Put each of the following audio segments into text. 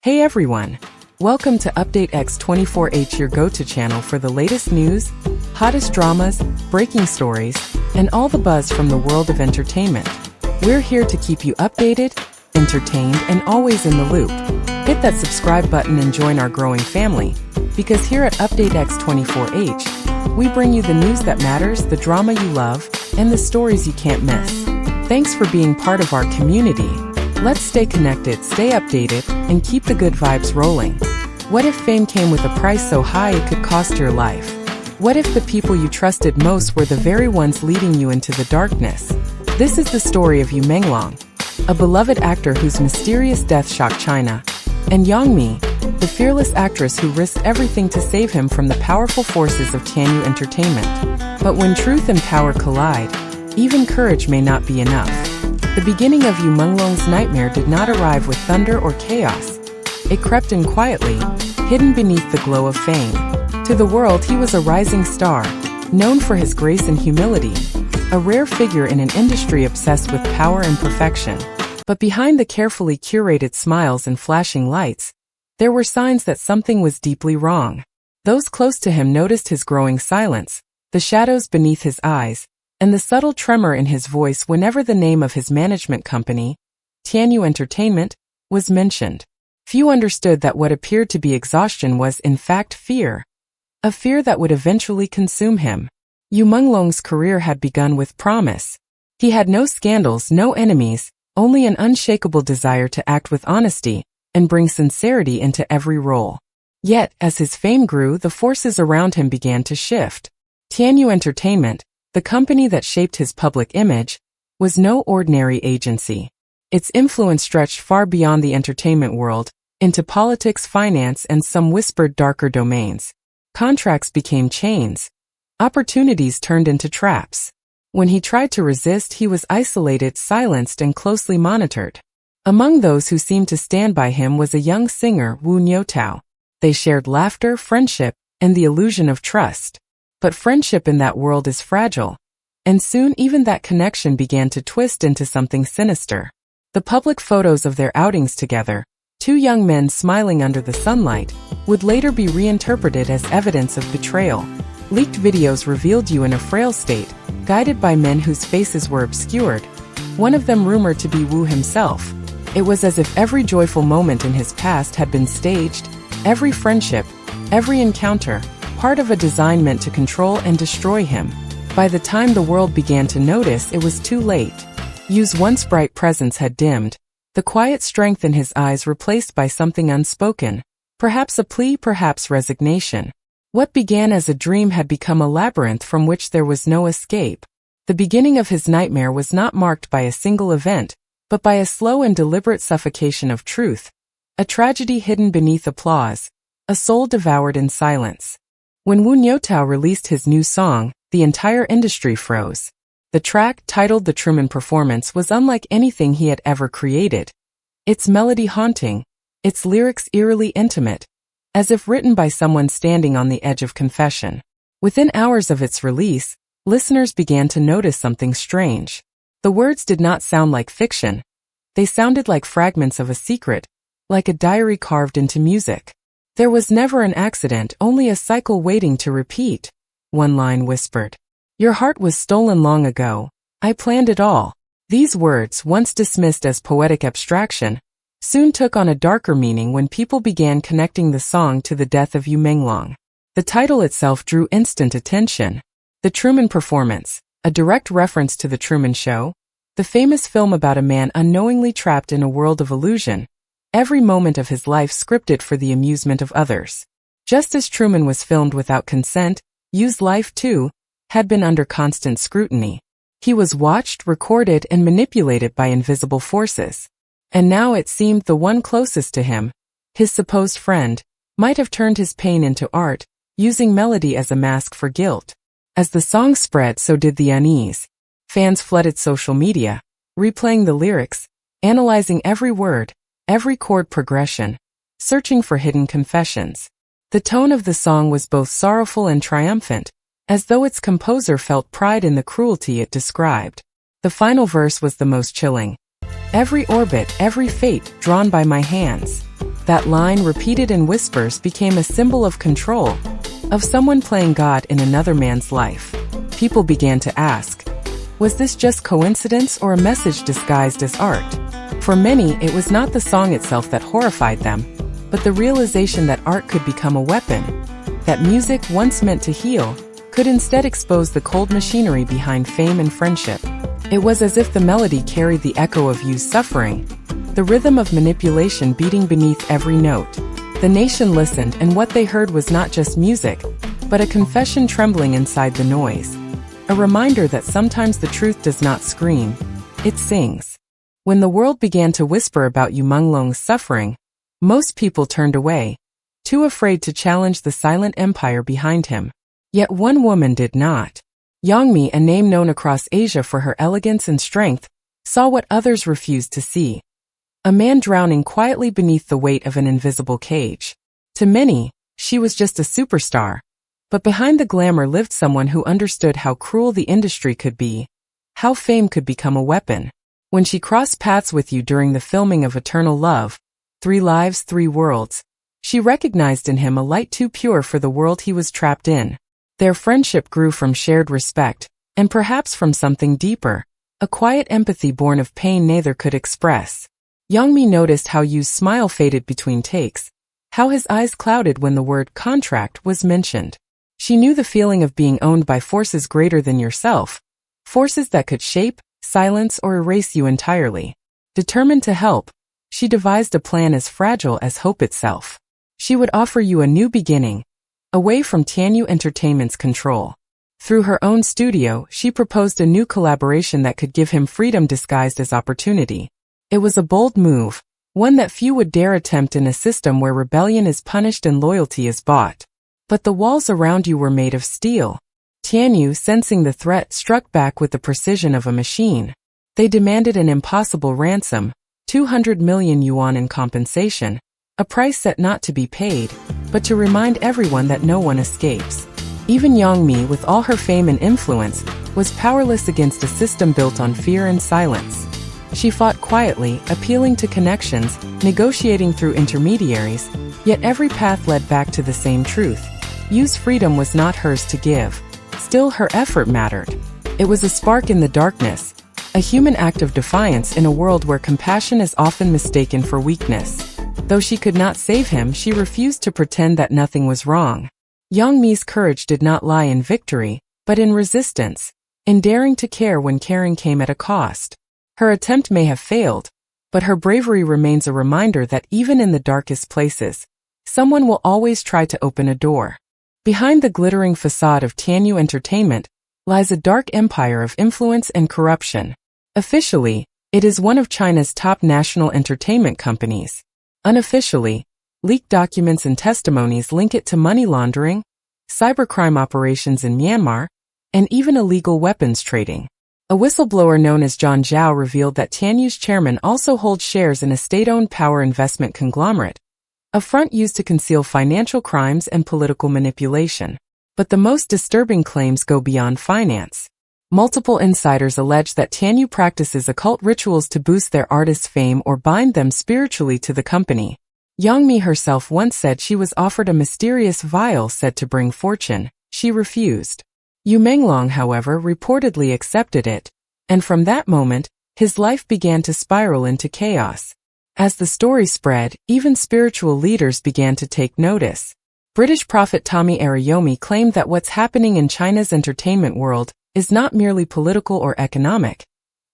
Hey everyone! Welcome to Update X24H, your go-to channel for the latest news, hottest dramas, breaking stories, and all the buzz from the world of entertainment. We're here to keep you updated, entertained, and always in the loop. Hit that subscribe button and join our growing family, because here at Update X24H, we bring you the news that matters, the drama you love, and the stories you can't miss. Thanks for being part of our community. Let's stay connected, stay updated, and keep the good vibes rolling. What if fame came with a price so high it could cost your life? What if the people you trusted most were the very ones leading you into the darkness? This is the story of Menglong, a beloved actor whose mysterious death shocked China, and Yangmi, the fearless actress who risked everything to save him from the powerful forces of Tianyu entertainment. But when truth and power collide, even courage may not be enough. The beginning of Menglong's nightmare did not arrive with thunder or chaos. It crept in quietly, hidden beneath the glow of fame. To the world, he was a rising star, known for his grace and humility, a rare figure in an industry obsessed with power and perfection. But behind the carefully curated smiles and flashing lights, there were signs that something was deeply wrong. Those close to him noticed his growing silence, the shadows beneath his eyes, and the subtle tremor in his voice whenever the name of his management company, Tianyu Entertainment, was mentioned. Few understood that what appeared to be exhaustion was in fact fear. A fear that would eventually consume him. Menglong's career had begun with promise. He had no scandals, no enemies, only an unshakable desire to act with honesty and bring sincerity into every role. Yet, as his fame grew, the forces around him began to shift. Tianyu Entertainment, the company that shaped his public image, was no ordinary agency. Its influence stretched far beyond the entertainment world, into politics, finance, and some whispered darker domains. Contracts became chains. Opportunities turned into traps. When he tried to resist, he was isolated, silenced, and closely monitored. Among those who seemed to stand by him was a young singer, Wu Niutao. They shared laughter, friendship, and the illusion of trust. But friendship in that world is fragile, and soon even that connection began to twist into something sinister. The public photos of their outings together, two young men smiling under the sunlight, would later be reinterpreted as evidence of betrayal. Leaked videos revealed Yu in a frail state, guided by men whose faces were obscured, one of them rumored to be Wu himself. It was as if every joyful moment in his past had been staged, every friendship, every encounter, part of a design meant to control and destroy him. By the time the world began to notice, it was too late. Yu's once bright presence had dimmed, the quiet strength in his eyes replaced by something unspoken, perhaps a plea, perhaps resignation. What began as a dream had become a labyrinth from which there was no escape. The beginning of his nightmare was not marked by a single event, but by a slow and deliberate suffocation of truth, a tragedy hidden beneath applause, a soul devoured in silence. When Wu Niutao released his new song, the entire industry froze. The track, titled The Truman Performance, was unlike anything he had ever created. Its melody haunting, its lyrics eerily intimate, as if written by someone standing on the edge of confession. Within hours of its release, listeners began to notice something strange. The words did not sound like fiction. They sounded like fragments of a secret, like a diary carved into music. There was never an accident, only a cycle waiting to repeat, one line whispered. Your heart was stolen long ago. I planned it all. These words, once dismissed as poetic abstraction, soon took on a darker meaning when people began connecting the song to the death of Menglong. The title itself drew instant attention. The Truman Performance, a direct reference to The Truman Show, the famous film about a man unknowingly trapped in a world of illusion, every moment of his life scripted for the amusement of others. Just as Truman was filmed without consent, Yu's life, too, had been under constant scrutiny. He was watched, recorded, and manipulated by invisible forces. And now it seemed the one closest to him, his supposed friend, might have turned his pain into art, using melody as a mask for guilt. As the song spread, so did the unease. Fans flooded social media, replaying the lyrics, analyzing every word, every chord progression, searching for hidden confessions. The tone of the song was both sorrowful and triumphant, as though its composer felt pride in the cruelty it described. The final verse was the most chilling. Every orbit, every fate, drawn by my hands. That line, repeated in whispers, became a symbol of control, of someone playing God in another man's life. People began to ask, was this just coincidence or a message disguised as art? For many, it was not the song itself that horrified them, but the realization that art could become a weapon, that music, once meant to heal, could instead expose the cold machinery behind fame and friendship. It was as if the melody carried the echo of you's suffering, the rhythm of manipulation beating beneath every note. The nation listened, and what they heard was not just music, but a confession trembling inside the noise. A reminder that sometimes the truth does not scream, it sings. When the world began to whisper about Menglong's suffering, most people turned away, too afraid to challenge the silent empire behind him. Yet one woman did not. Yangmi, a name known across Asia for her elegance and strength, saw what others refused to see. A man drowning quietly beneath the weight of an invisible cage. To many, she was just a superstar. But behind the glamour lived someone who understood how cruel the industry could be, how fame could become a weapon. When she crossed paths with you during the filming of Eternal Love, 3 Lives, 3 Worlds, she recognized in him a light too pure for the world he was trapped in. Their friendship grew from shared respect, and perhaps from something deeper, a quiet empathy born of pain neither could express. Yangmi noticed how Yu's smile faded between takes, how his eyes clouded when the word contract was mentioned. She knew the feeling of being owned by forces greater than yourself, forces that could shape, silence, or erase you entirely. Determined to help, she devised a plan as fragile as hope itself. She would offer you a new beginning, away from Tianyu Entertainment's control. Through her own studio, she proposed a new collaboration that could give him freedom disguised as opportunity. It was a bold move, one that few would dare attempt in a system where rebellion is punished and loyalty is bought. But the walls around you were made of steel. Tianyu, sensing the threat, struck back with the precision of a machine. They demanded an impossible ransom, 200 million yuan in compensation, a price set not to be paid, but to remind everyone that no one escapes. Even Yangmi, with all her fame and influence, was powerless against a system built on fear and silence. She fought quietly, appealing to connections, negotiating through intermediaries, yet every path led back to the same truth. Yu's freedom was not hers to give. Still, her effort mattered. It was a spark in the darkness, a human act of defiance in a world where compassion is often mistaken for weakness. Though she could not save him, she refused to pretend that nothing was wrong. Yangmi's courage did not lie in victory, but in resistance, in daring to care when caring came at a cost. Her attempt may have failed, but her bravery remains a reminder that even in the darkest places, someone will always try to open a door. Behind the glittering facade of Tianyu Entertainment lies a dark empire of influence and corruption. Officially, it is one of China's top national entertainment companies. Unofficially, leaked documents and testimonies link it to money laundering, cybercrime operations in Myanmar, and even illegal weapons trading. A whistleblower known as John Zhao revealed that Tianyu's chairman also holds shares in a state-owned power investment conglomerate, a front used to conceal financial crimes and political manipulation. But the most disturbing claims go beyond finance. Multiple insiders allege that Tianyu practices occult rituals to boost their artists' fame or bind them spiritually to the company. Yangmi herself once said she was offered a mysterious vial said to bring fortune. She refused. Menglong, however, reportedly accepted it, and from that moment, his life began to spiral into chaos. As the story spread, even spiritual leaders began to take notice. British prophet Tommy Ariyomi claimed that what's happening in China's entertainment world is not merely political or economic,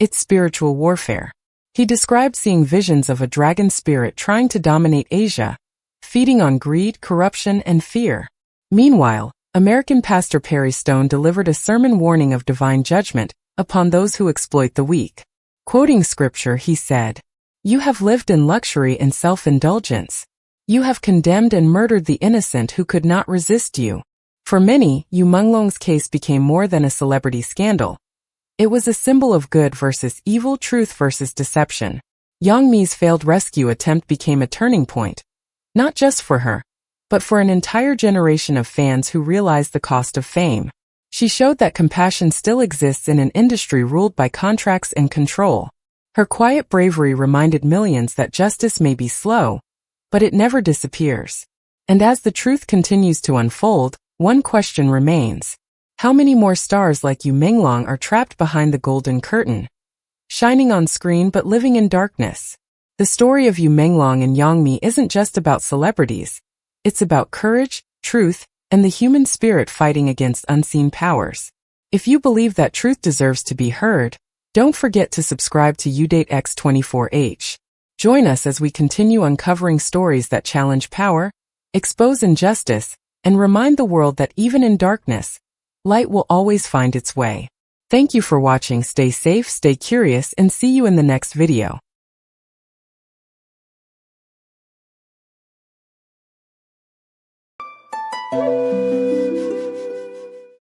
it's spiritual warfare. He described seeing visions of a dragon spirit trying to dominate Asia, feeding on greed, corruption, and fear. Meanwhile, American pastor Perry Stone delivered a sermon warning of divine judgment upon those who exploit the weak. Quoting scripture, he said, "You have lived in luxury and self-indulgence. You have condemned and murdered the innocent who could not resist you." For many, Menglong's case became more than a celebrity scandal. It was a symbol of good versus evil, truth versus deception. Yangmi's failed rescue attempt became a turning point, not just for her, but for an entire generation of fans who realized the cost of fame. She showed that compassion still exists in an industry ruled by contracts and control. Her quiet bravery reminded millions that justice may be slow, but it never disappears. And as the truth continues to unfold, one question remains. How many more stars like you Menglong are trapped behind the golden curtain, shining on screen but living in darkness? The story of Yu Menglong and Yangmi isn't just about celebrities. It's about courage, truth, and the human spirit fighting against unseen powers. If you believe that truth deserves to be heard, don't forget to subscribe to X24H. Join us as we continue uncovering stories that challenge power, expose injustice, and remind the world that even in darkness, light will always find its way. Thank you for watching. Stay safe, stay curious, and see you in the next video.